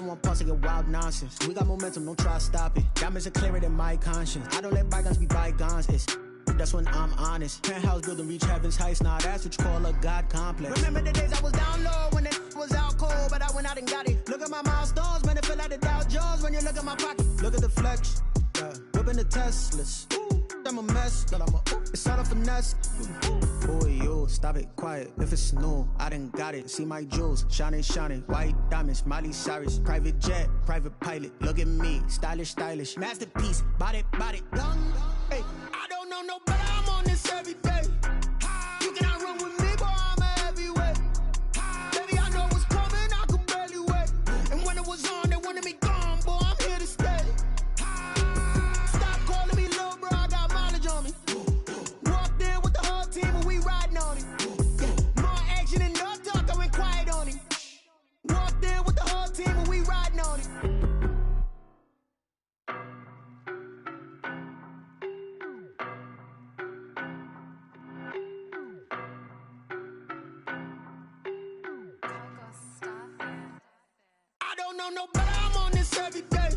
don't want pause to get wild nonsense. We got momentum, don't try to stop it. Diamonds are clearer than my conscience. I don't let bygones be bygones. That's when I'm honest. Penthouse building, reach heaven's heights. Nah, that's what you call a God complex. Remember the days I was down low when it was out cold, but I went out and got it. Look at my milestones, man, it feel like the Dow Jones when you look at my pocket. Look at the flex, yeah. Whipping the Teslas. I'm a mess, but it's all a finesse. Boy, yo, stop it, quiet. If it's new, I done got it. See my jewels, shining, shining. White diamonds, Miley Cyrus. Private jet, private pilot. Look at me, stylish, stylish. Masterpiece, body, young. Hey, I don't know no better. I'm on this every day. You cannot run with me, boy, I'm a heavyweight. Baby, I know what's coming, I could barely wait. And when it was on, they wanted me gone, boy, I'm here to stay. Stop calling me little bro, I got mileage on me. Walked in with the whole team and we riding on it. More action and no talk, I went quiet on it. Walked in with the whole team and we riding on it. No better, I'm on this every day.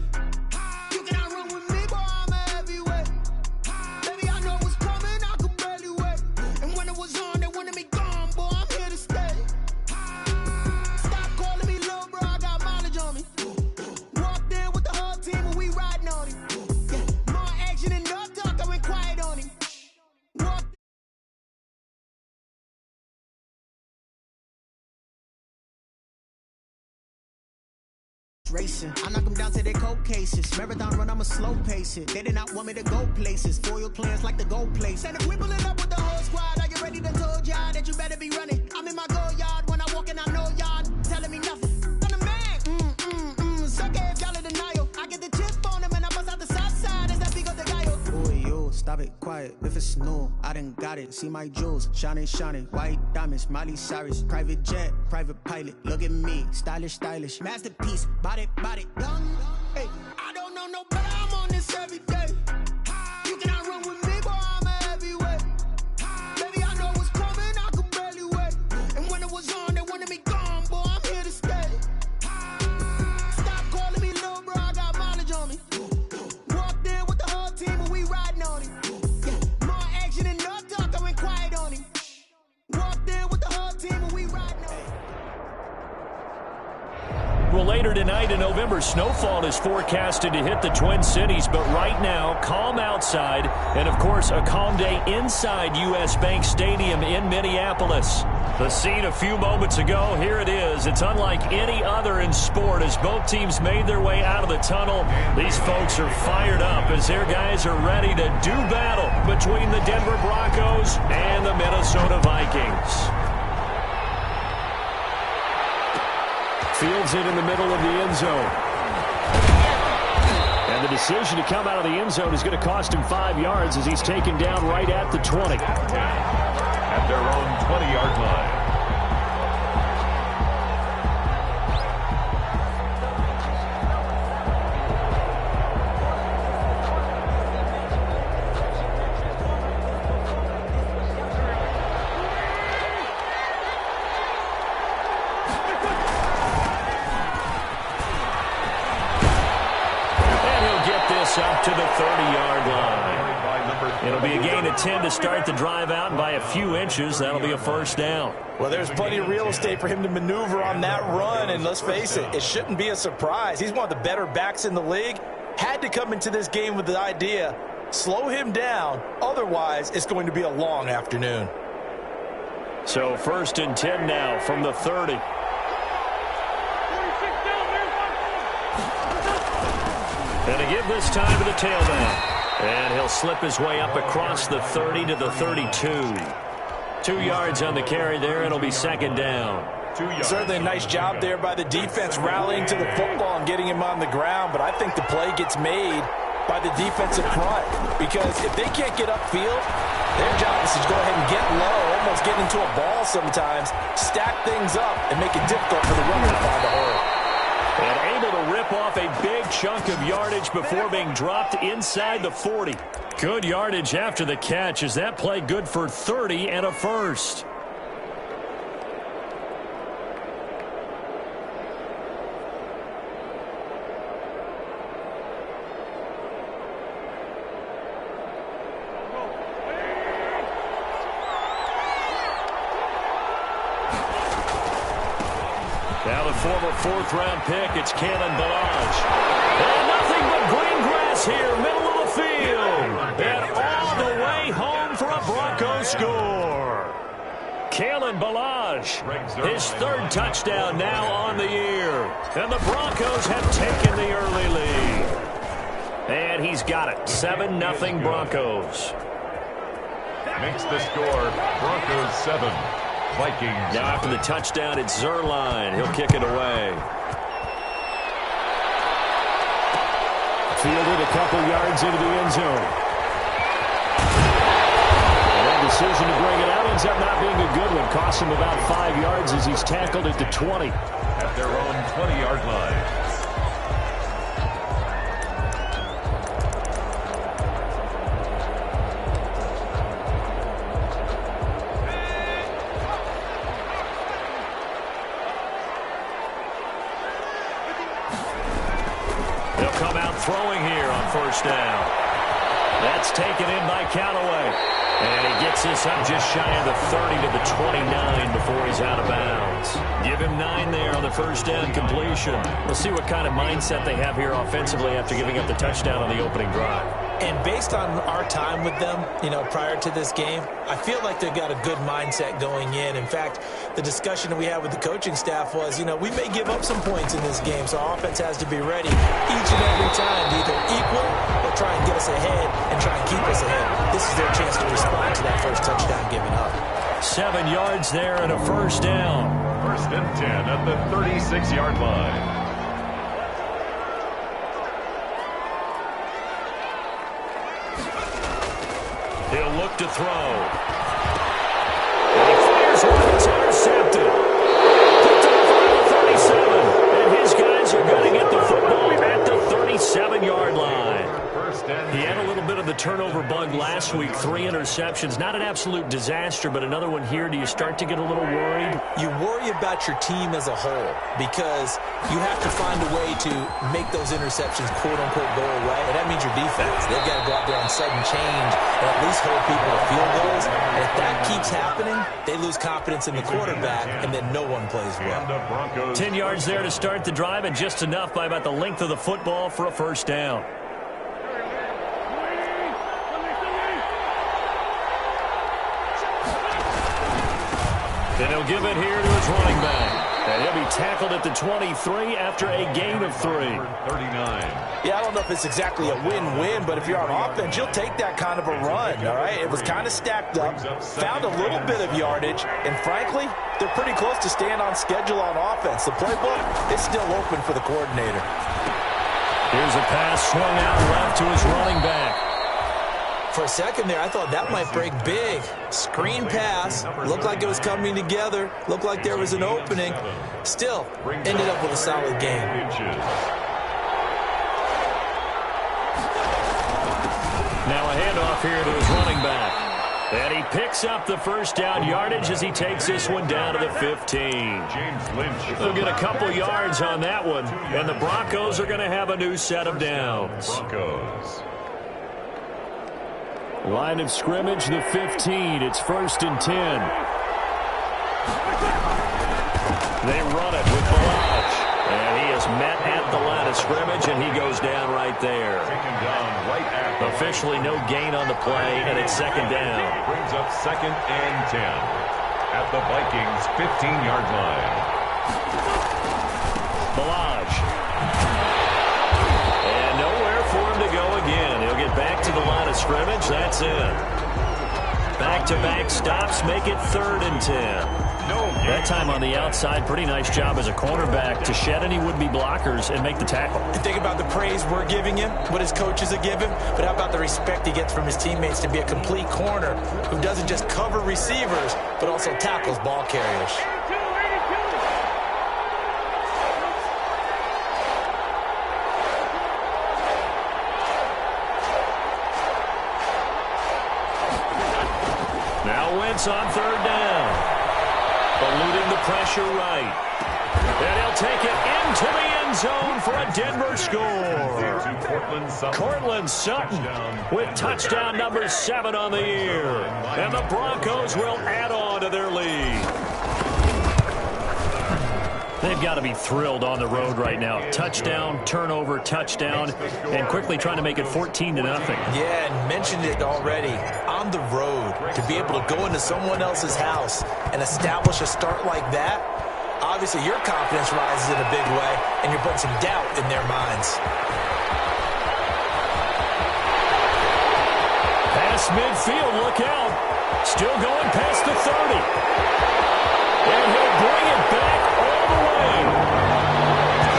You cannot run with me, boy, I'm a heavyweight. Baby, I know what's coming, I could barely wait. And when it was on, they wanted me gone, boy, I'm here to stay. Stop calling me little bro, I got mileage on me. Walked in with the whole team and we riding on it. More action and no talk, I went quiet on it. Racing. I knock them down to their cold cases. Marathon run, I'ma slow pace it. They did not want me to go places. Foil plans like the gold place. And if we pulling up with the whole squad, are you ready to told y'all that you better be running? I'm in my go yard. When I walk in, I know y'all telling me nothing. I'm the man. Suck it if y'all in denial. I get the chip on them and I bust out the south side. It's that big of the guy. Boy, yo, stop it, quiet. If it's new, I done got it. See my jewels, shining, shining. White diamonds, Miley Cyrus. Private jet, private pilot. Look at me, stylish, stylish. Masterpiece, body, young. Hey, I don't know no better. I'm on this every day. You cannot run with me, boy, I'm a heavyweight. Baby, I know what's coming, I could barely wait. And when it was on, they wanted me gone, boy, I'm here to stay. Stop calling me little bro, I got mileage on me. Walked in with the whole team and we riding on it. More action and no talk, I went quiet on it. Walked in with the whole team and we riding on it. Well, later tonight, a November snowfall is forecasted to hit the Twin Cities, but right now, calm outside, and of course, a calm day inside U.S. Bank Stadium in Minneapolis. The scene a few moments ago, here it is. It's unlike any other in sport as both teams made their way out of the tunnel. These folks are fired up as their guys are ready to do battle between the Denver Broncos and the Minnesota Vikings. Fields it in the middle of the end zone. And the decision to come out of the end zone is going to cost him 5 yards as he's taken down right at the 20. At their own 20-yard line. Up to the 30-yard line. It'll be a gain of 10 to start the drive out, and by a few inches, that'll be a first down. Well, there's plenty of real estate for him to maneuver on that run, and let's face it, it shouldn't be a surprise. He's one of the better backs in the league. Had to come into this game with the idea, slow him down, otherwise it's going to be a long afternoon. So 1st and 10 now from the 30. And a give this time to the tailback. And he'll slip his way up across the 30 to the 32. 2 yards on the carry there. It'll be 2nd down. Certainly a nice job there by the defense rallying to the football and getting him on the ground. But I think the play gets made by the defensive front. Because if they can't get upfield, their job is to go ahead and get low, almost get into a ball sometimes, stack things up, and make it difficult for the runner to find a hole. And able to rip off a big chunk of yardage before being dropped inside the 40. Good yardage after the catch. Is that play good for 30 and a first? former fourth-round pick. It's Kalen Ballage. And nothing but green grass here, middle of the field. And all the way home for a Broncos score. Kalen Ballage, his third touchdown now on the year. And the Broncos have taken the early lead. And he's got it. 7-0 Broncos. Makes the score Broncos 7, Vikings. Now after the touchdown, it's Zerline. He'll kick it away. Fielded a couple yards into the end zone. And that decision to bring it out ends up not being a good one. Costs him about 5 yards as he's tackled at the 20. At their own 20-yard line. Throwing here on first down. That's taken in by Callaway. And he gets this up just shy of the 30 to the 29 before he's out of bounds. Give him 9 there on the first down completion. We'll see what kind of mindset they have here offensively after giving up the touchdown on the opening drive. And based on our time with them, prior to this game, I feel like they've got a good mindset going in. In fact, the discussion that we had with the coaching staff was, we may give up some points in this game, so our offense has to be ready each and every time to either equal or try and get us ahead and try and keep us ahead. This is their chance to respond to that first touchdown given up. 7 yards there and a first down. First and 10 at the 36-yard line. He'll look to throw. And he fires one that's intercepted. Picked off around the 37. And his guys are going to get the football at the 37-yard line. He had a little bit of the turnover bug last week. 3 interceptions. Not an absolute disaster, but another one here. Do you start to get a little worried? You worry about your team as a whole because you have to find a way to make those interceptions, quote-unquote, go away. And that means your defense. They've got to go out there on sudden change and at least hold people to field goals. And if that keeps happening, they lose confidence in the quarterback, and then no one plays well. 10 yards there to start the drive, and just enough by about the length of the football for a first down. Then he'll give it here to his running back. And he'll be tackled at the 23 after a gain of 3. 39. Yeah, I don't know if it's exactly a win-win, but if you're on offense, you'll take that kind of a run, all right? It was kind of stacked up, found a little bit of yardage, and frankly, they're pretty close to staying on schedule on offense. The playbook is still open for the coordinator. Here's a pass swung out left to his running back. For a second there, I thought that might break big. Screen pass. Looked like it was coming together. Looked like there was an opening. Still, ended up with a solid game. Now a handoff here to his running back. And he picks up the first down yardage as he takes this one down to the 15. James Lynch. He'll get a couple yards on that one. And the Broncos are going to have a new set of downs. Broncos. Line of scrimmage, the 15. It's 1st and 10. They run it with Ballage. And he is met at the line of scrimmage, and he goes down right there. Taken down right at Officially no gain on the play, and it's second down. Brings up 2nd and 10 at the Vikings' 15-yard line. Ballage. And nowhere for him to go again. He'll get back to the line of scrimmage. That's it. Back-to-back stops make it 3rd and 10. That time on the outside, pretty nice job as a cornerback to shed any would-be blockers and make the tackle. Think about the praise we're giving him, what his coaches are giving, but how about the respect he gets from his teammates to be a complete corner who doesn't just cover receivers, but also tackles ball carriers. Now Wentz on 3rd down. Eluding the pressure right. And he'll take it into the end zone for a Denver score. Cortland Sutton with touchdown number 7 on the year. And the Broncos will add on to their lead. They've got to be thrilled on the road right now. Touchdown, turnover, touchdown, and quickly trying to make it 14-0. Yeah, and mentioned it already. On the road, to be able to go into someone else's house and establish a start like that, obviously your confidence rises in a big way, and you're putting some doubt in their minds. Past midfield, look out. Still going past the 30. And he'll bring it back all the way.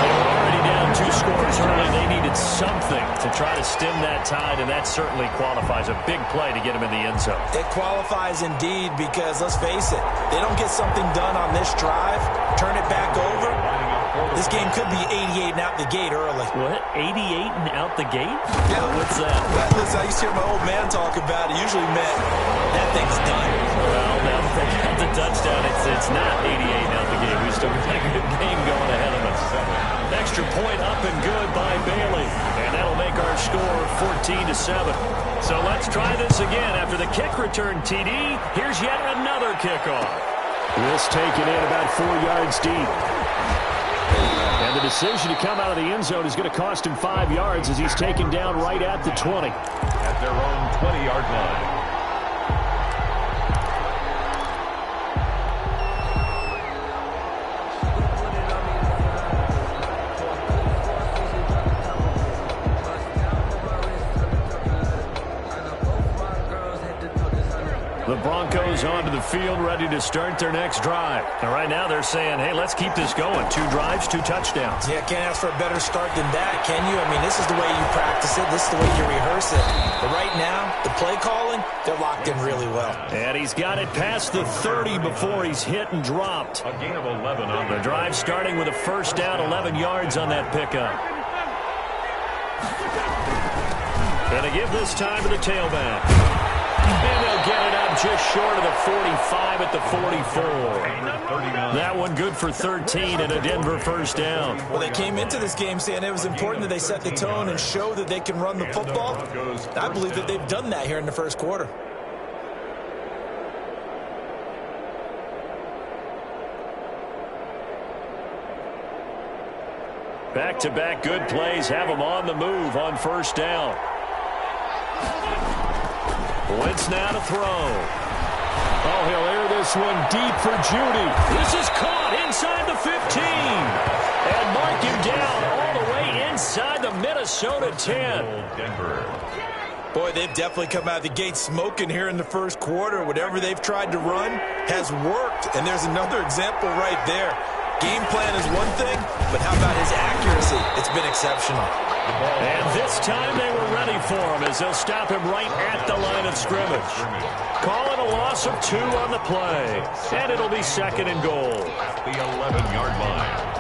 They were already down 2 scores early. They needed something to try to stem that tide, and that certainly qualifies. A big play to get him in the end zone. It qualifies indeed because, let's face it, they don't get something done on this drive, turn it back over, this game could be 88 and out the gate early. What? 88 and out the gate? Yeah. What's that? Listen, I used to hear my old man talk about it. Usually meant that thing's done. Well, now that they got the touchdown, it's not 88 and out the gate. We still got a good game going ahead of us. Extra point up and good by Bailey. And that'll make our score 14-7. So let's try this again. After the kick return TD, here's yet another kickoff. This taken in about 4 yards deep. And the decision to come out of the end zone is going to cost him 5 yards as he's taken down right at the 20. At their own 20-yard line. The Broncos onto the field, ready to start their next drive. And right now they're saying, hey, let's keep this going. 2 drives, 2 touchdowns. Yeah, can't ask for a better start than that, can you? I mean, this is the way you practice it. This is the way you rehearse it. But right now, the play calling, they're locked in really well. And he's got it past the 30 before he's hit and dropped. A gain of 11 on The drive starting with a first down, 11 yards on that pickup. Gonna give this time to the tailback. And they'll get it up just short of the 45 at the 44. That one good for 13 and a Denver first down. Well, they came into this game saying it was important that they set the tone and show that they can run the football. I believe that they've done that here in the first quarter. Back-to-back good plays have them on the move on first down. Wentz now to throw. Oh, he'll air this one deep for Judy. This is caught inside the 15. And mark him down all the way inside the Minnesota 10. Denver. Boy, they've definitely come out of the gate smoking here in the first quarter. Whatever they've tried to run has worked. And there's another example right there. Game plan is one thing, but how about his accuracy? It's been exceptional. And this time they were ready for him as they'll stop him right at the line of scrimmage. Call it a loss of 2 on the play. And it'll be 2nd and goal. At the 11-yard line.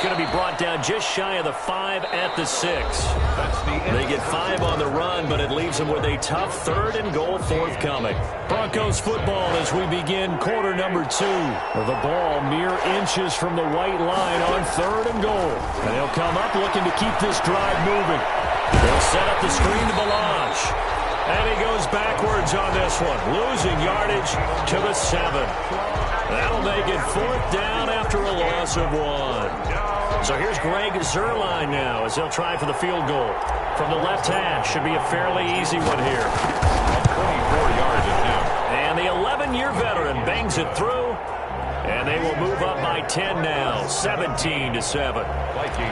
Going to be brought down just shy of the 5 at the 6. They get 5 on the run, but it leaves them with a tough 3rd and goal forthcoming. Broncos football as we begin quarter number 2. The ball mere inches from the white line on 3rd and goal. And they'll come up looking to keep this drive moving. They'll set up the screen to Balazs. And he goes backwards on this one, losing yardage to the 7. That'll make it 4th down after a loss of 1. So here's Greg Zuerlein now as they'll try for the field goal. From the left hash, should be a fairly easy one here. 24 yards attempt. And the 11-year veteran bangs it through. And they will move up by 10 now, 17-7.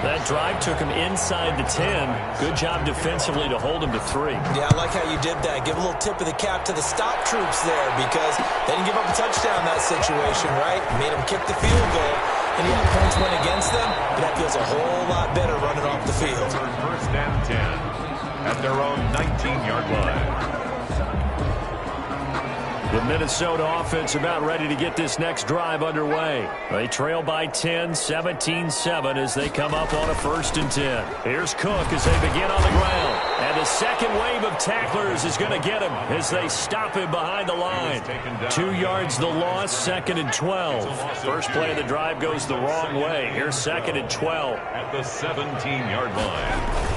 That drive took him inside the 10. Good job defensively to hold him to 3. Yeah, I like how you did that. Give a little tip of the cap to the stop troops there because they didn't give up a touchdown in that situation, right? Made them kick the field goal. And yeah, points went against them, but that feels a whole lot better running off the field. First and 10 at their own 19-yard line. The Minnesota offense about ready to get this next drive underway. They trail by 10, 17-7 as they come up on a 1st and 10. Here's Cook as they begin on the ground. And the second wave of tacklers is going to get him as they stop him behind the line. 2 yards the loss, 2nd and 12. First play of the drive goes the wrong way. Here's 2nd and 12. At the 17-yard line.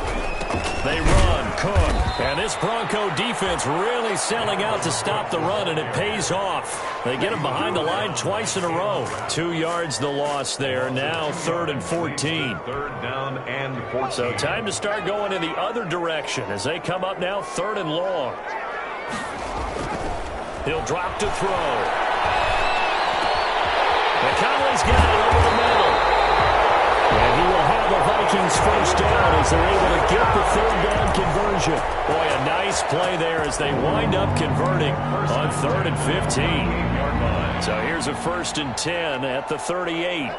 They run, Cook, and this Bronco defense really selling out to stop the run, and it pays off. They get him behind the line twice in a row. 2 yards the loss there, now 3rd and 14. 3rd down and 14. So time to start going in the other direction as they come up now 3rd and long. He'll drop to throw. And Conley's got it over the middle. And he will have the Vikings first down as they're able to get the 3rd down conversion. Boy, a nice play there as they wind up converting on 3rd and 15. So here's a 1st and 10 at the 38.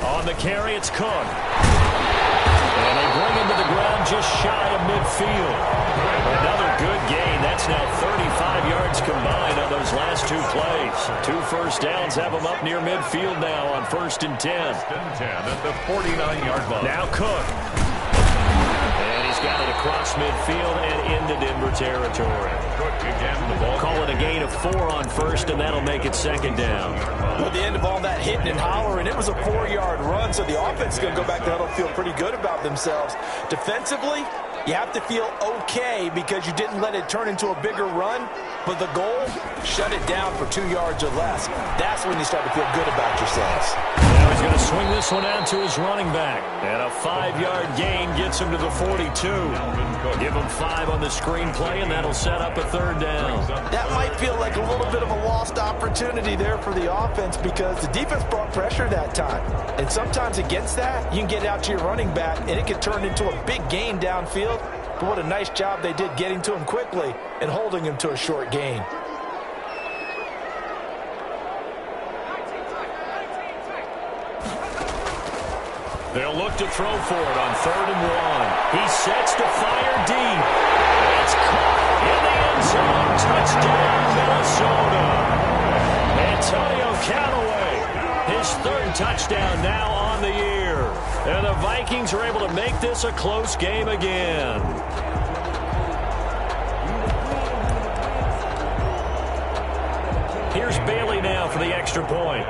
On the carry, it's Cook. And they bring him to the ground just shy of midfield. Another good gain. That's now 35 yards combined on those last 2 plays. 2 first downs have them up near midfield now on 1st and 10. 1st and 10 at the 49-yard line. Now Cook. And he's got it across midfield and into Denver territory. Cook again, the ball. Call it a gain of 4 on 1st, and that'll make it 2nd down. At the end of all that hitting and hollering, it was a 4-yard run, so the offense is going to go back there and feel pretty good about themselves. Defensively, you have to feel okay because you didn't let it turn into a bigger run, but the goal, shut it down for 2 yards or less. That's when you start to feel good about yourselves. Now he's going to swing this one out to his running back. And a 5-yard gain gets him to the 42. Give him 5 on the screenplay, and that'll set up a 3rd down. That might feel like a little bit of a lost opportunity there for the offense because the defense brought pressure that time. And sometimes against that, you can get out to your running back, and it can turn into a big gain downfield. But what a nice job they did getting to him quickly and holding him to a short gain. They'll look to throw for it on 3rd and 1. He sets to fire deep. It's caught in the end zone. Touchdown, Minnesota. Antonio Callaway, his 3rd touchdown now on the year. And the Vikings are able to make this a close game again. Here's Bailey now for the extra point.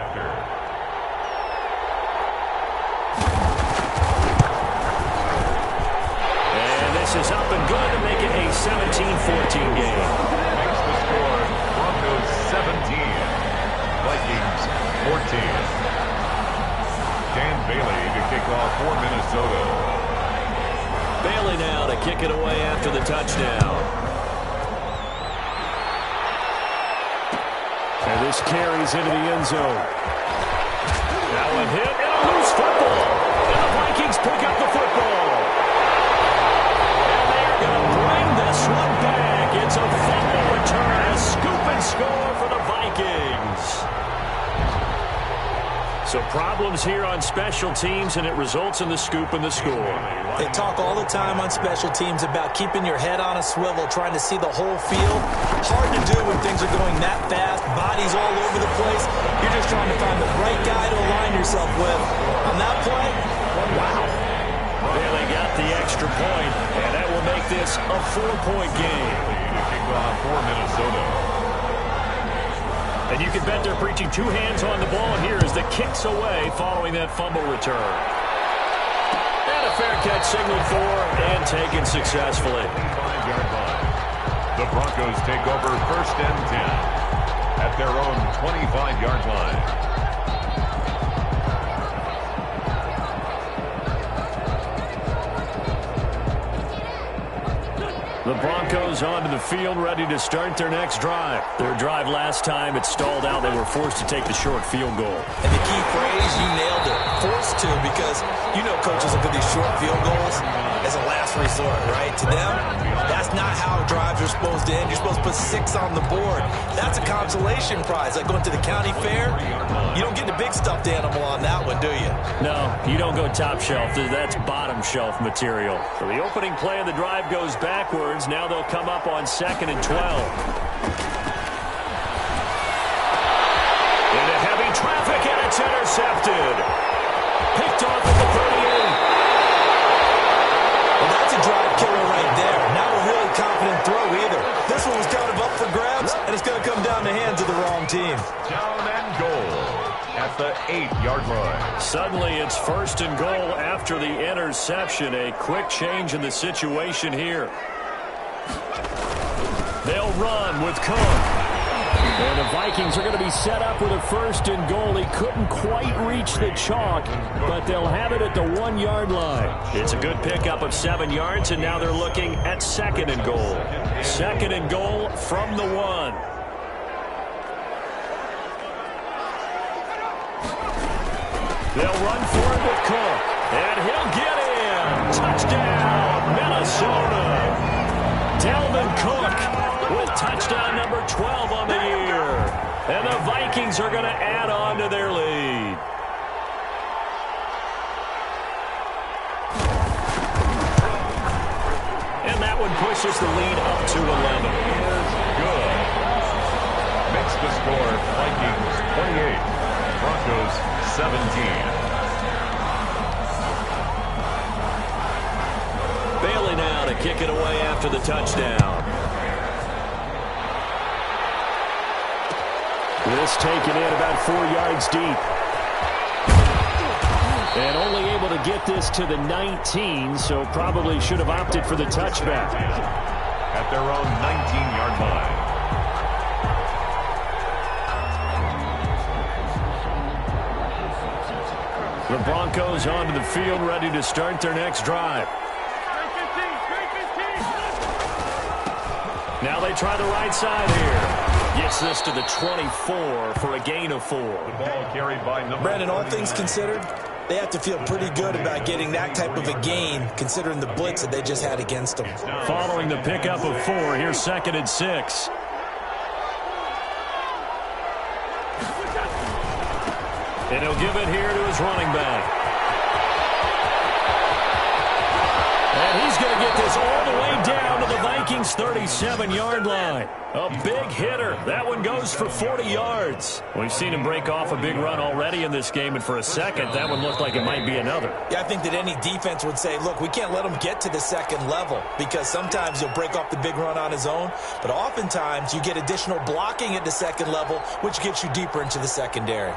Is up and good to make it a 17-14 game. Makes the score Broncos 17, Vikings 14. Dan Bailey to kick off for Minnesota. Bailey now to kick it away after the touchdown. And this carries into the end zone. That one hit and a loose football. And the Vikings pick up the football. This one back. It's a fumble return. A scoop and score for the Vikings. So problems here on special teams, and it results in the scoop and the score. They talk all the time on special teams about keeping your head on a swivel, trying to see the whole field. Hard to do when things are going that fast, bodies all over the place. You're just trying to find the right guy to align yourself with. On that play, wow. Bailey got the extra point, and that will make this a 4-point game. To kick off for Minnesota. And you can bet they're preaching 2 hands on the ball here as the kick's away following that fumble return. And a fair catch signaled for and taken successfully. 25-yard line. The Broncos take over 1st and 10 at their own 25-yard line. The Broncos onto the field, ready to start their next drive. Their drive last time, it stalled out. They were forced to take the short field goal. And the key phrase, you nailed it. Forced to, because you know coaches look at these short field goals as a last resort, right? To them, that's not how drives are are supposed to end. You're supposed to put 6 on the board. That's a consolation prize. Like going to the county fair, you don't get the big stuffed animal on that one, do you? No, you don't go top shelf. That's bottom shelf material. So the opening play of the drive goes backwards. Now they'll come up on 2nd and 12. Into heavy traffic, and it's intercepted. Picked off at the 38. Well, that's a drive killer right there. Not a really confident throw either. This one was kind of up for grabs, and it's going to come down the hands of the wrong team. Down and goal at the 8-yard line. Suddenly it's 1st and goal after the interception. A quick change in the situation here. They'll run with Cook. And the Vikings are going to be set up with a 1st and goal. He couldn't quite reach the chalk, but they'll have it at the 1-yard line. It's a good pickup of 7 yards, and now they're looking at 2nd and goal. 2nd and goal from the 1. They'll run for it with Cook, and he'll get in. Touchdown, Minnesota. Dalvin Cook with touchdown number 12 on the year. And the Vikings are going to add on to their lead. And that one pushes the lead up to 11. Good. Makes the score Vikings 28, Broncos 17. Bailey now to kick it away after the touchdown. This taken in about 4 yards deep. And only able to get this to the 19, so probably should have opted for the touchback. At their own 19-yard line. The Broncos onto the field, ready to start their next drive. Now they try the right side here. Gets this to the 24 for a gain of 4. The ball carried by number Brandon, all things considered, they have to feel pretty good about getting that type of a gain, considering the blitz that they just had against them. Following the pickup of 4, here's 2nd and 6. And he'll give it here to his running back. And he's going to get this all the way down to the Vikings' 37-yard line. A big hitter. That one goes for 40 yards. We've seen him break off a big run already in this game, and for a second, that one looked like it might be another. Yeah, I think that any defense would say, look, we can't let him get to the 2nd level, because sometimes he'll break off the big run on his own, but oftentimes you get additional blocking at the 2nd level, which gets you deeper into the secondary.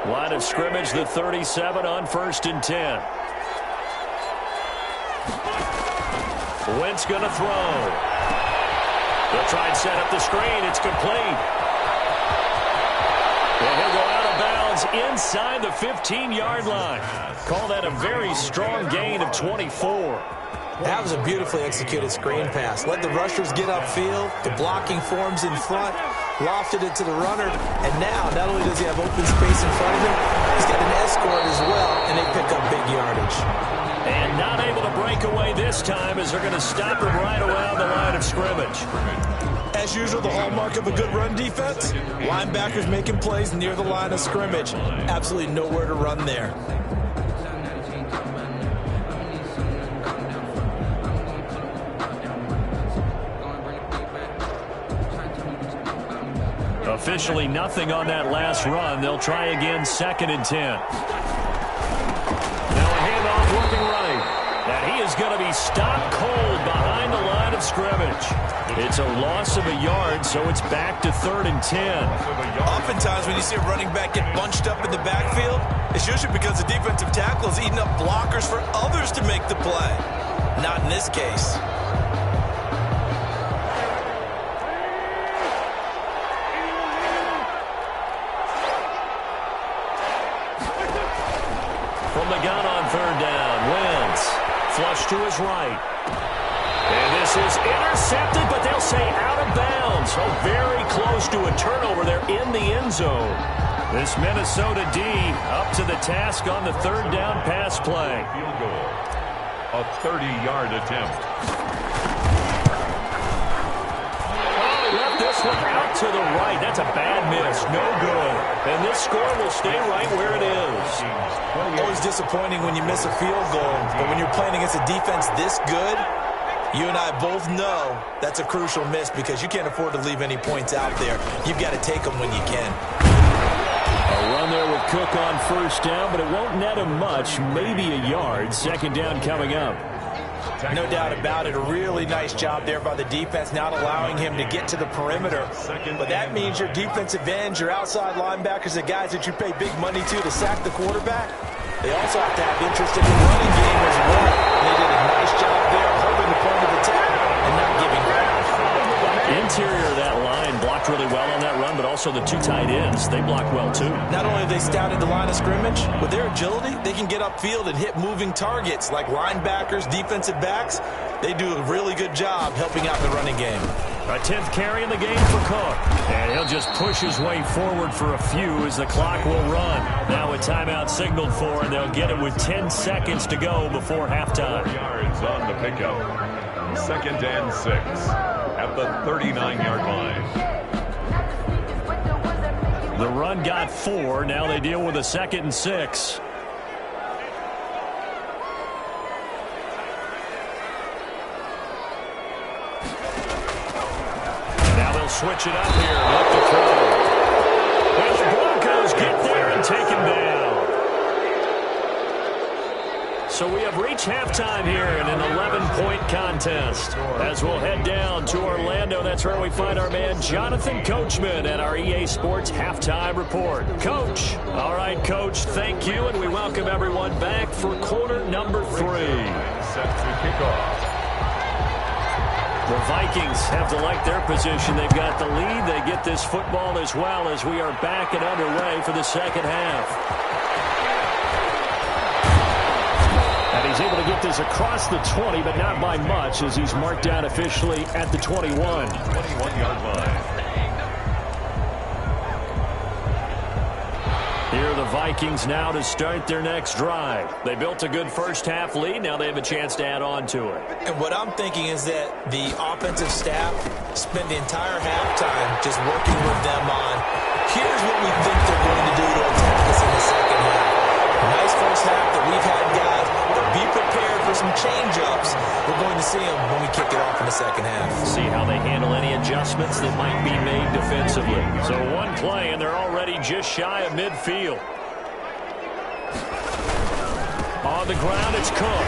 Line of scrimmage, the 37 on 1st and 10. Wentz going to throw. They'll try and set up the screen. It's complete. And he'll go out of bounds inside the 15-yard line. Call that a very strong gain of 24. That was a beautifully executed screen pass. Let the rushers get upfield. The blocking forms in front. Lofted it to the runner. And now, not only does he have open space in front of him, he's got an escort as well, and they pick up big yardage. And not able to break away this time as they're going to stop him right around the line of scrimmage. As usual, the hallmark of a good run defense, linebackers making plays near the line of scrimmage. Absolutely nowhere to run there. Officially nothing on that last run. They'll try again, 2nd and 10. Now a handoff working right. And he is going to be stopped cold behind the line of scrimmage. It's a loss of a yard, so it's back to 3rd and 10. Oftentimes when you see a running back get bunched up in the backfield, it's usually because the defensive tackle is eating up blockers for others to make the play. Not in this case. From the gun on 3rd down, Wentz flush to his right. And this is intercepted, but they'll say out of bounds. So very close to a turnover there in the end zone. This Minnesota D up to the task on the third down pass play. Field goal. A 30-yard attempt. Left this one out to the right. That's a bad miss. No good. And this score will stay right where it is. Always disappointing when you miss a field goal, but when you're playing against a defense this good, you and I both know that's a crucial miss because you can't afford to leave any points out there. You've got to take them when you can. A run there with Cook on first down, but it won't net him much, maybe a yard. Second down coming up. No doubt about it. A really nice job there by the defense, not allowing him to get to the perimeter. But that means your defensive ends, your outside linebackers, the guys that you pay big money to sack the quarterback, they also have to have interest in the running game as well. And they did a nice job there holding the point of attack and not giving ground. Interior of that line blocked really well on that run, but also the two tight ends, they blocked well too. Not only have they scouted the line of scrimmage, with their agility, they can get upfield and hit moving targets like linebackers, defensive backs. They do a really good job helping out in the running game. A 10th carry in the game for Cook. And he'll just push his way forward for a few as the clock will run. Now a timeout signaled for, and they'll get it with 10 seconds to go before halftime. 4 yards on the pickup. 2nd and 6 at the 39-yard line. The run got 4. Now they deal with a 2nd and 6. Switch it up here. Up to throw. And the Broncos get there and take him down. So we have reached halftime here in an 11-point contest. As we'll head down to Orlando, that's where we find our man Jonathan Coachman at our EA Sports Halftime Report. Coach. All right, Coach, thank you, and we welcome everyone back for quarter number 3. Set to kick off. The Vikings have to like their position. They've got the lead. They get this football as well as we are back and underway for the second half. And he's able to get this across the 20, but not by much as he's marked down officially at the 21. 21-yard line. Here are the Vikings now to start their next drive. They built a good first-half lead. Now they have a chance to add on to it. And what I'm thinking is that the offensive staff spent the entire halftime just working with them on, here's what we think they're going to do to attack us in the second half. Nice first half that we've had, guys. But be prepared for some change-ups. We're going to see them when we kick it off in the second half. See how they handle any adjustments that might be made defensively. So one play, and they're already just shy of midfield. On the ground, it's Cook.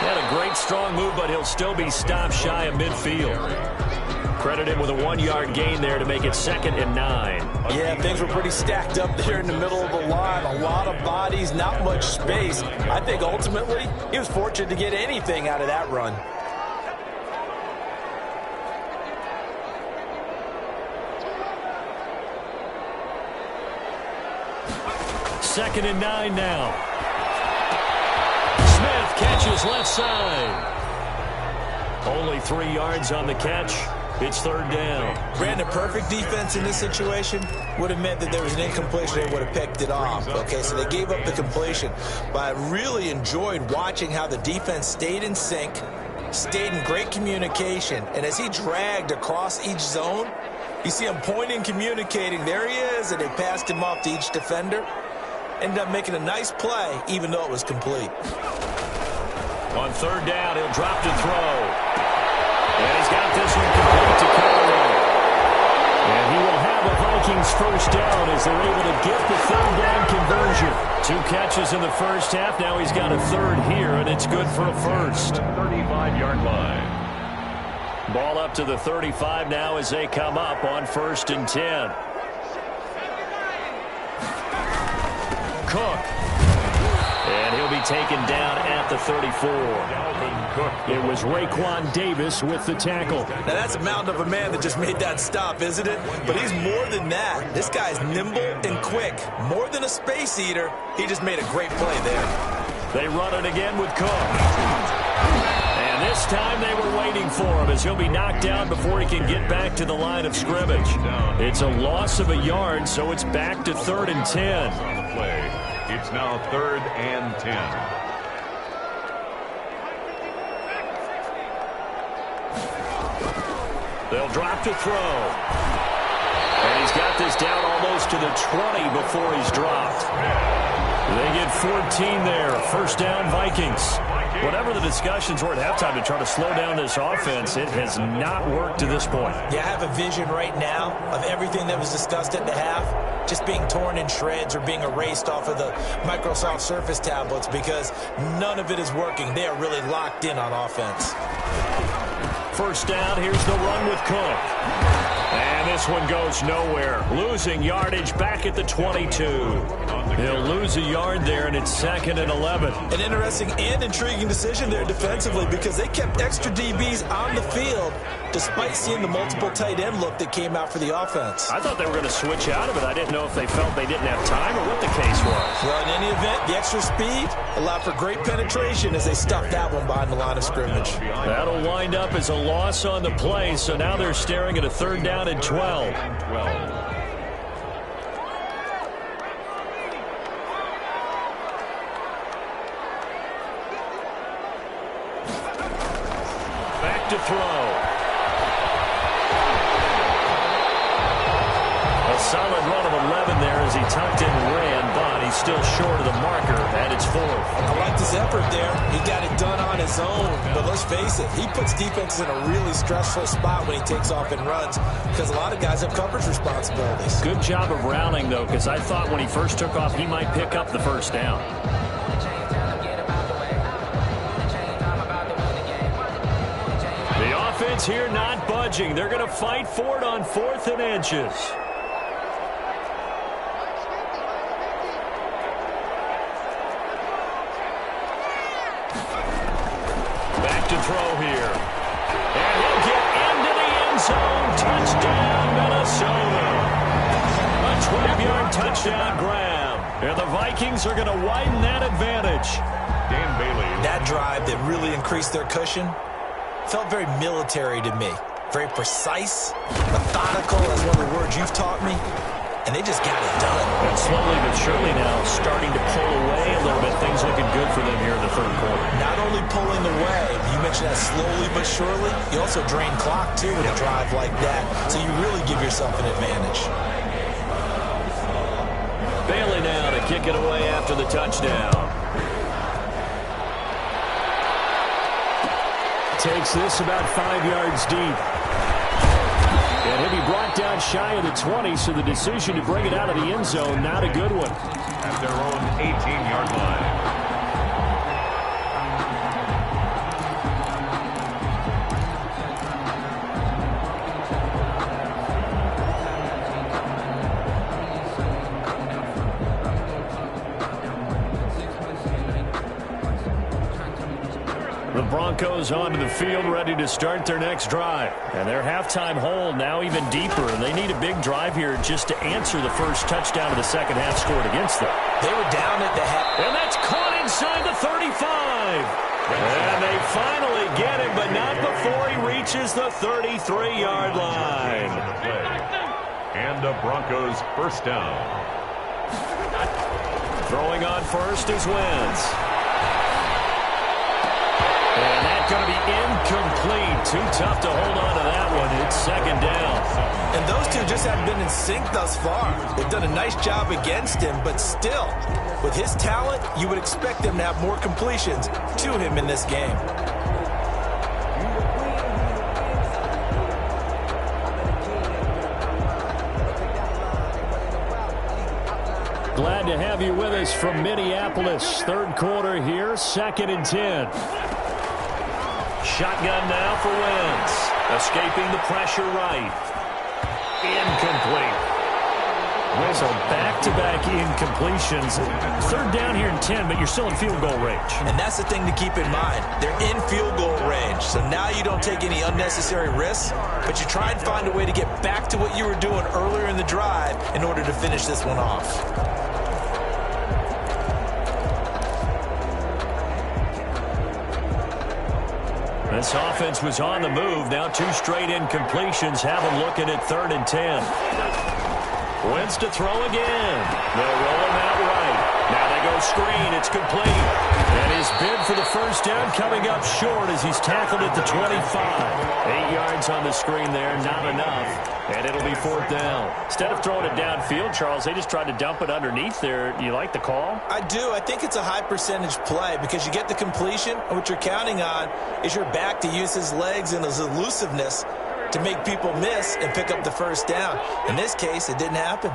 He had a great, strong move, but he'll still be stopped shy of midfield. Credit him with a 1-yard gain there to make it 2nd and 9. Yeah, things were pretty stacked up there in the middle of the line. A lot of bodies, not much space. I think ultimately he was fortunate to get anything out of that run. Second and 9 now. Smith catches left side. Only 3 yards on the catch. It's 3rd down. Brandon, perfect defense in this situation would have meant that there was an incompletion. They would have picked it off. Okay, so they gave up the completion. But I really enjoyed watching how the defense stayed in sync, stayed in great communication. And as he dragged across each zone, you see him pointing, communicating. There he is, and they passed him off to each defender. Ended up making a nice play, even though it was complete. On 3rd down, he'll drop to throw. And he's got this one complete to Callaway. And he will have a Vikings first down as they're able to get the 3rd down conversion. 2 catches in the first half. Now he's got a 3rd here, and it's good for a first. 35-yard line. Ball up to the 35 now as they come up on 1st and 10. Cook. And he'll be taken down at the 34. It was Raekwon Davis with the tackle. Now that's a mountain of a man that just made that stop, isn't it? But he's more than that. This guy's nimble and quick. More than a space eater. He just made a great play there. They run it again with Cook. And this this time they were waiting for him as he'll be knocked down before he can get back to the line of scrimmage. It's a loss of a yard, so it's back to 3rd and 10. On the play, it's now 3rd and 10. They'll drop to throw. And he's got this down almost to the 20 before he's dropped. They get 14 there. First down, Vikings. Whatever the discussions were at halftime to try to slow down this offense, it has not worked to this point. Yeah, I have a vision right now of everything that was discussed at the half just being torn in shreds or being erased off of the Microsoft Surface tablets because none of it is working. They are really locked in on offense. First down, here's the run with Cook. And this one goes nowhere. Losing yardage back at the 22. He'll lose a yard there, and it's 2nd and 11. An interesting and intriguing decision there defensively because they kept extra DBs on the field despite seeing the multiple tight end look that came out for the offense. I thought they were going to switch out of it. I didn't know if they felt they didn't have time or what the case was. Well, in any event, the extra speed allowed for great penetration as they stuffed that one behind the line of scrimmage. That'll wind up as a loss on the play, so now they're staring at a 3rd down and 12. Back to throw. A solid run of 11 there as he tucked in and ran, but he's still short of the marker, and it's 4th. I liked his effort there. He got it done on his own, but let's face it, he puts defenses in a really stressful spot when he takes off and runs because a lot of guys have coverage responsibilities. Good job of rallying, though, because I thought when he first took off, he might pick up the first down. The offense here not budging. They're going to fight for it on 4th and inches. Back to throw here. And he'll get into the end zone. Touchdown, Minnesota. A 12-yard touchdown grab. And the Vikings are going to widen that advantage. Dan Bailey. That drive that really increased their cushion felt very military to me. Very precise, methodical, that's one of the words you've taught me. And they just got it done. And slowly but surely now starting to pull away a little bit. Things looking good for them here in the 3rd quarter. Not only pulling away, you mentioned that slowly but surely, you also drain clock too with a drive like that. So you really give yourself an advantage. Bailey now to kick it away after the touchdown. Takes this about 5 yards deep. And he'll be brought down shy of the 20, so the decision to bring it out of the end zone, not a good one. At their own 18-yard line. The Broncos onto the field, ready to start their next drive. And their halftime hole now even deeper. And they need a big drive here just to answer the first touchdown of the second half scored against them. They were down at the half. And that's caught inside the 35. And they finally get him, but not before he reaches the 33-yard line. And a Broncos first down. Throwing on first is Wentz. And that's going to be incomplete. Too tough to hold on to that one. It's 2nd down. And those two just haven't been in sync thus far. They've done a nice job against him, but still, with his talent, you would expect them to have more completions to him in this game. Glad to have you with us from Minneapolis. 3rd quarter here, 2nd and 10. Shotgun now for Wentz. Escaping the pressure right. Incomplete. So back-to-back incompletions. 3rd down here and 10, but you're still in field goal range. And that's the thing to keep in mind. They're in field goal range. So now you don't take any unnecessary risks, but you try and find a way to get back to what you were doing earlier in the drive in order to finish this one off. This offense was on the move. Now 2 straight incompletions have them looking at 3rd and 10. Wentz to throw again. They'll roll him out right. Now they go screen. It's complete. And his bid for the first down coming up short as he's tackled at the 25. 8 yards on the screen there, not enough. And it'll be 4th down. Instead of throwing it downfield, Charles, they just tried to dump it underneath there. You like the call? I do. I think it's a high percentage play because you get the completion, and what you're counting on is your back to use his legs and his elusiveness to make people miss and pick up the first down. In this case, it didn't happen.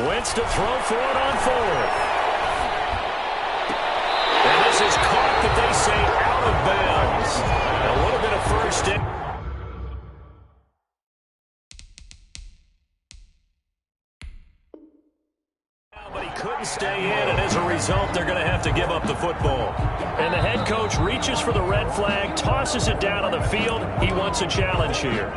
Wentz to throw for it on 4th. And this is caught, that they say, out of bounds. Now, would have been a first down. But he couldn't stay in, and as a result, they're going to have to give up the football. And the head coach reaches for the red flag, tosses it down on the field. He wants a challenge here.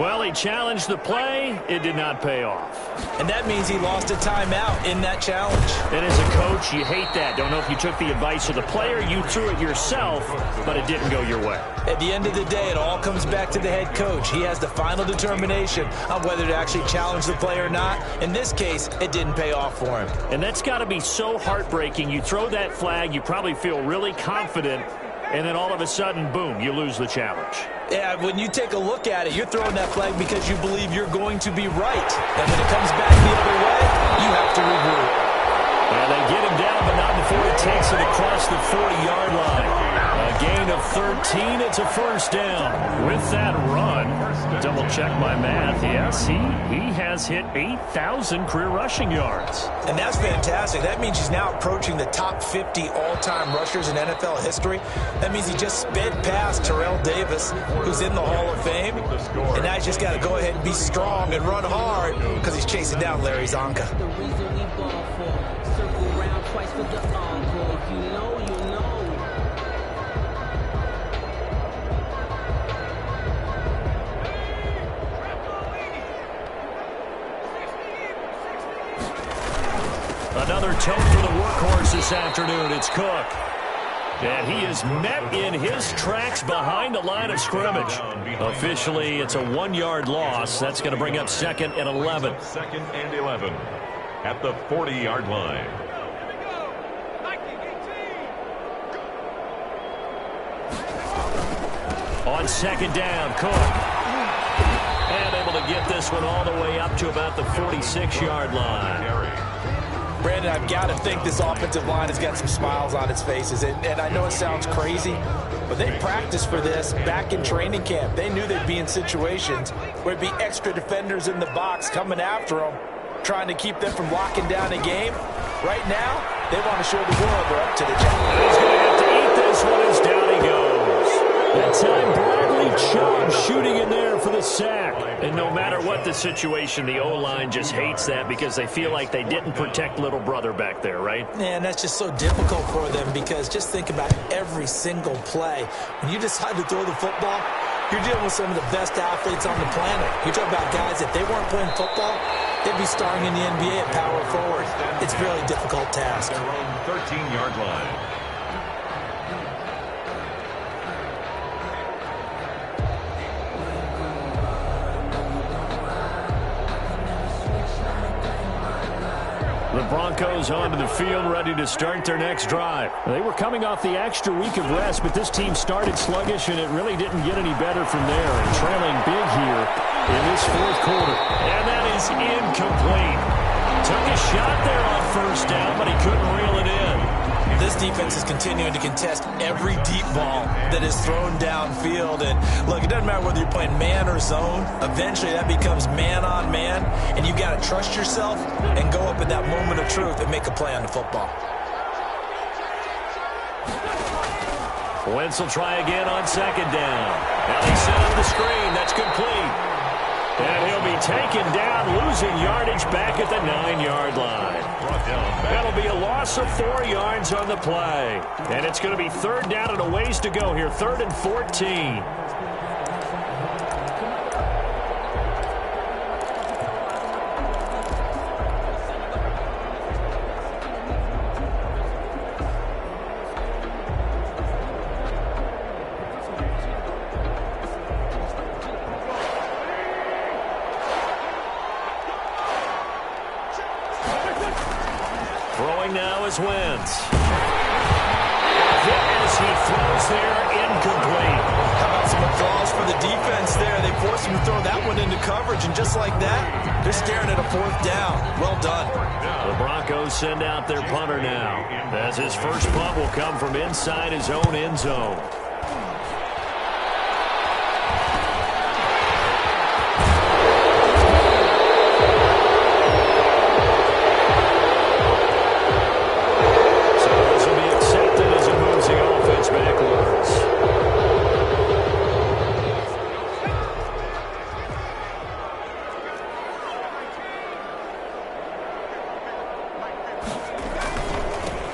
Well, he challenged the play. It did not pay off. And that means he lost a timeout in that challenge. And as a coach, you hate that. Don't know if you took the advice of the player. You threw it yourself, but it didn't go your way. At the end of the day, it all comes back to the head coach. He has the final determination on whether to actually challenge the play or not. In this case, it didn't pay off for him. And that's got to be so heartbreaking. You throw that flag, you probably feel really confident, and then all of a sudden, boom, you lose the challenge. Yeah, when you take a look at it, you're throwing that flag because you believe you're going to be right. And when it comes back the other way, you have to regroup. And they get him down, but not before he takes it across the 40-yard line. A gain of 13. It's a first down. With that run, double-check my math. Yes, he has hit 8,000 career rushing yards. And that's fantastic. That means he's now approaching the top 50 all-time rushers in NFL history. That means he just sped past Terrell Davis, who's in the Hall of Fame. And now he's just got to go ahead and be strong and run hard because he's chasing down Larry Zonka. Another tote for the workhorse this afternoon. It's Cook. And he is met in his tracks behind the line of scrimmage. Officially, it's a 1-yard loss. That's going to bring up 2nd and 11. 2nd and 11 at the 40-yard line. On 2nd down, Cook. And able to get this one all the way up to about the 46-yard line. Brandon, I've got to think this offensive line has got some smiles on its faces. And I know it sounds crazy, but they practiced for this back in training camp. They knew they'd be in situations where it'd be extra defenders in the box coming after them, trying to keep them from locking down a game. Right now, they want to show the world they're up to the challenge. He's going to have to eat this one as down he goes. That time, Bradley Chubb shooting in there for the sack. And no matter what the situation, the O-line just hates that because they feel like they didn't protect little brother back there, right? Man, that's just so difficult for them because just think about every single play. When you decide to throw the football, you're dealing with some of the best athletes on the planet. You're talking about guys, if they weren't playing football, they'd be starring in the NBA at power forward. It's a really difficult task. Their own 13-yard line. The Broncos onto the field, ready to start their next drive. They were coming off the extra week of rest, but this team started sluggish, and it really didn't get any better from there. And trailing big here in this 4th quarter. And that is incomplete. Took a shot there on first down, but he couldn't reel it in. This defense is continuing to contest every deep ball that is thrown downfield. And look, it doesn't matter whether you're playing man or zone. Eventually that becomes man on man, and you got to trust yourself and go up in that moment of truth and make a play on the football. Wentz will try again on 2nd down. Now they set up the screen. That's complete. And he'll be taken down, losing yardage back at the 9-yard line. That'll be a loss of 4 yards on the play. And it's going to be third down and a ways to go here, 3rd and 14. Now is Wentz. As he throws there, incomplete. How about some applause for the defense there? They forced him to throw that one into coverage, and just like that, they're staring at a 4th down. Well done. The Broncos send out their punter now, as his first punt will come from inside his own end zone.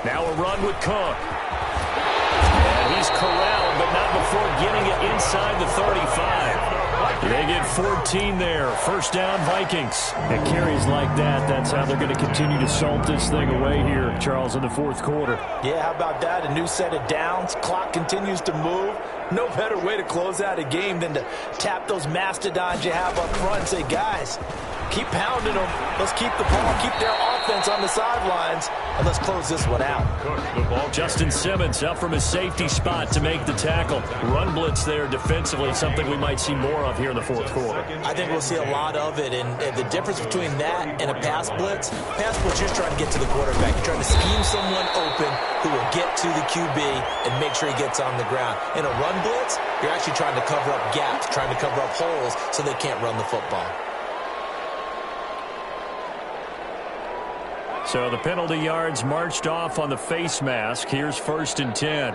Now a run with Cook. And he's corralled, but not before getting it inside the 35. They get 14 there. First down, Vikings. And carries like that, that's how they're going to continue to salt this thing away here, Charles, in the 4th quarter. Yeah, how about that? A new set of downs. Clock continues to move. No better way to close out a game than to tap those mastodons you have up front and say, guys, keep pounding them. Let's keep the ball, keep their offense on the sidelines, and let's close this one out. Justin Simmons up from his safety spot to make the tackle. Run blitz there defensively, something we might see more of here in the 4th quarter. I think we'll see a lot of it, and the difference between that and a pass blitz, you're just trying to get to the quarterback. You're trying to scheme someone open who will get to the QB and make sure he gets on the ground. In a run blitz, you're actually trying to cover up gaps, trying to cover up holes so they can't run the football. So the penalty yards marched off on the face mask. Here's 1st and 10.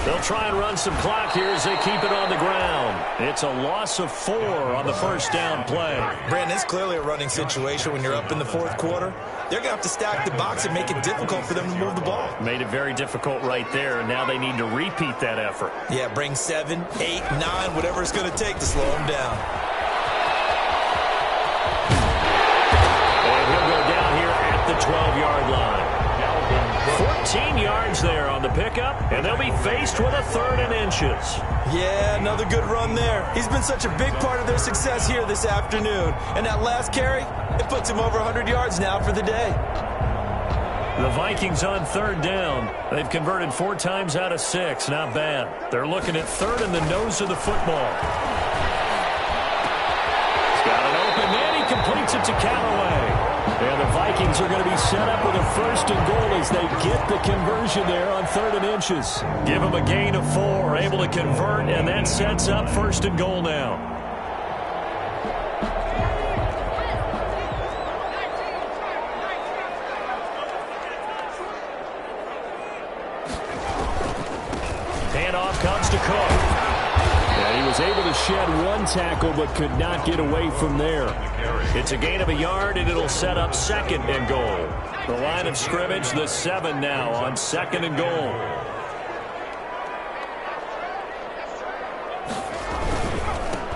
They'll try and run some clock here as they keep it on the ground. It's a loss of 4 on the first down play. Brandon, it's clearly a running situation when you're up in the 4th quarter. They're going to have to stack the box and make it difficult for them to move the ball. Made it very difficult right there, and now they need to repeat that effort. Yeah, bring 7, 8, 9, whatever it's going to take to slow them down. And he'll go down here at the 12-yard line. 14 yards there on the pickup, and they'll be faced with a 3rd and inches. Yeah, another good run there. He's been such a big part of their success here this afternoon. And that last carry, it puts him over 100 yards now for the day. The Vikings on 3rd down. They've converted 4 times out of 6. Not bad. They're looking at 3rd in the nose of the football. He's got it open, and he completes it to Callaway. And the Vikings are going to be set up with a 1st and goal as they get the conversion there on 3rd and inches. Give them a gain of 4, able to convert, and that sets up 1st and goal now. Handoff comes to Cook. And he was able to shed 1 tackle but could not get away from there. It's a gain of a yard, and it'll set up 2nd and goal. The line of scrimmage, the 7 now on 2nd and goal.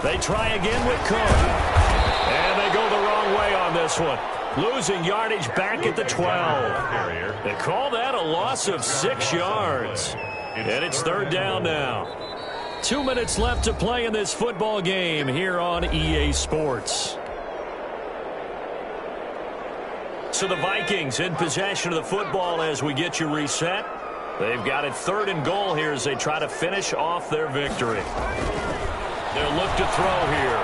They try again with Cook. And they go the wrong way on this one. Losing yardage back at the 12. They call that a loss of 6 yards. And it's 3rd down now. 2 minutes left to play in this football game here on EA Sports. So the Vikings in possession of the football as we get you reset. They've got it 3rd and goal here as they try to finish off their victory. They'll look to throw here.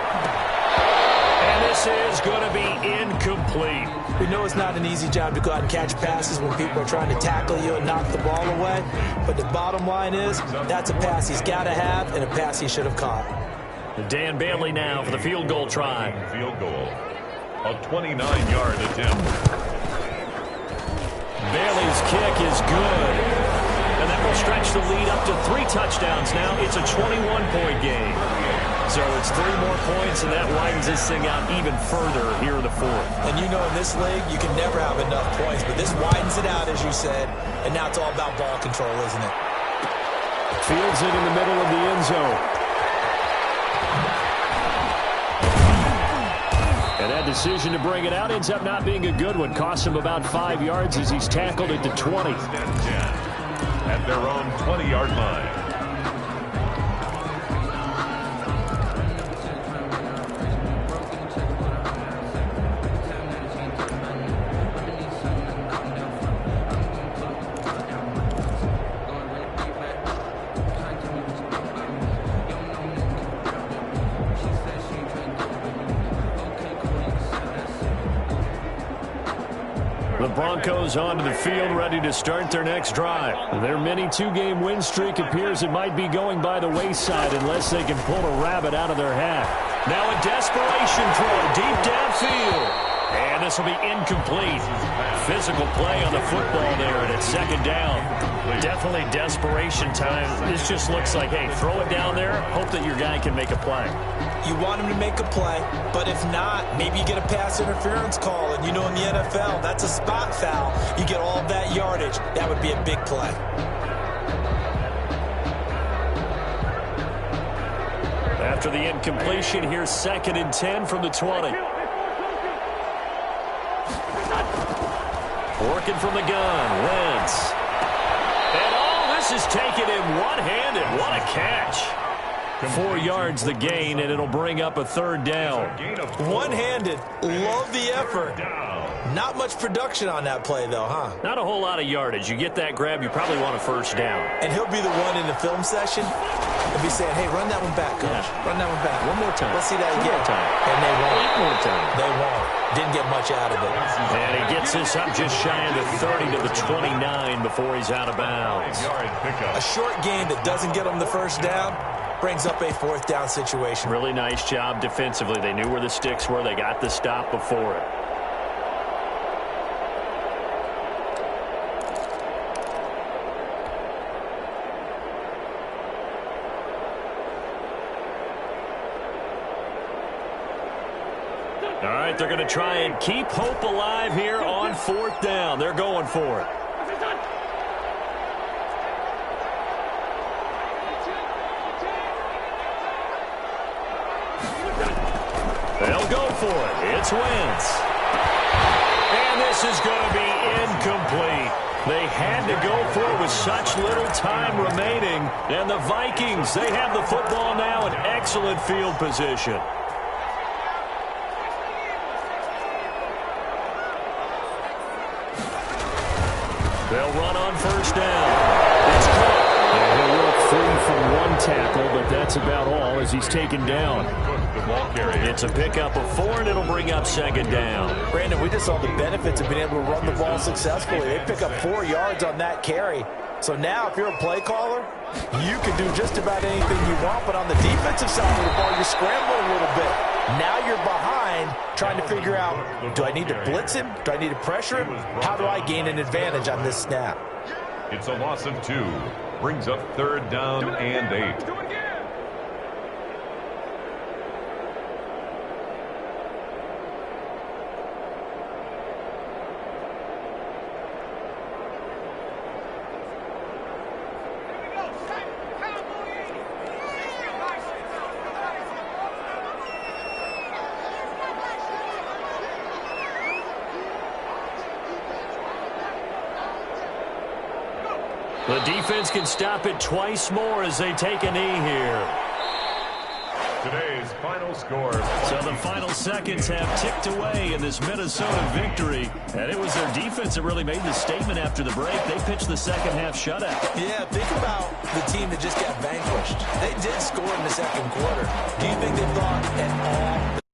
And this is going to be incomplete. We know it's not an easy job to go out and catch passes when people are trying to tackle you and knock the ball away. But the bottom line is, that's a pass he's got to have and a pass he should have caught. Dan Bailey now for the field goal try. Field goal. A 29-yard attempt. Bailey's kick is good. And that will stretch the lead up to 3 touchdowns now. It's a 21-point game. So it's 3 more points, and that widens this thing out even further here in the fourth. And you know in this league, you can never have enough points, but this widens it out, as you said, and now it's all about ball control, isn't it? Fields it in the middle of the end zone. And that decision to bring it out ends up not being a good one. Costs him about 5 yards as he's tackled at the 20. At their own 20-yard line. The Broncos onto the field, ready to start their next drive. Their mini 2-game win streak appears it might be going by the wayside unless they can pull a rabbit out of their hat. Now a desperation throw deep downfield. And this will be incomplete. Physical play on the football there, and it's second down. Definitely desperation time. This just looks like, hey, throw it down there, hope that your guy can make a play. You want him to make a play, but if not, maybe you get a pass interference call. And you know in the NFL, that's a spot foul. You get all of that yardage. That would be a big play. After the incompletion, here's 2nd and 10 from the 20. Working from the gun, Wentz. And all this is taken in one-handed. What a catch. 4 yards the gain, and it'll bring up a 3rd down. One-handed. Love the effort. Not much production on that play, though, huh? Not a whole lot of yardage. You get that grab, you probably want a 1st down. And he'll be the one in the film session. He'll be saying, hey, run that one back, Coach. Yeah. Run that one back. One more time. Let's see that One again. more time. And they won't. One more time. They won't. Didn't get much out of it. And he gets this up just shy of the 30 to the 29 before he's out of bounds. A short gain that doesn't get him the 1st down brings up a 4th down situation. Really nice job defensively. They knew where the sticks were. They got the stop before it. All right, they're going to try and keep hope alive here on 4th down. They're going for it. They'll go for it. It's Wentz. And this is going to be incomplete. They had to go for it with such little time remaining. And the Vikings, they have the football now in excellent field position. They'll run on 1st down. It's caught. And he'll work free from one tackle, but that's about all as he's taken down. It's a pickup of 4, and it'll bring up 2nd down. Brandon, we just saw the benefits of being able to run the ball successfully. They pick up 4 yards on that carry. So now if you're a play caller, you can do just about anything you want. But on the defensive side of the ball, you're scrambling a little bit. Now you're behind trying to figure out, do I need to blitz him? Do I need to pressure him? How do I gain an advantage on this snap? It's a loss of 2. Brings up 3rd down and 8. The defense can stop it twice more as they take a knee here. Today's final score. So the final seconds have ticked away in this Minnesota victory. And it was their defense that really made the statement after the break. They pitched the second-half shutout. Yeah, think about the team that just got vanquished. They did score in the 2nd quarter. Do you think they thought at all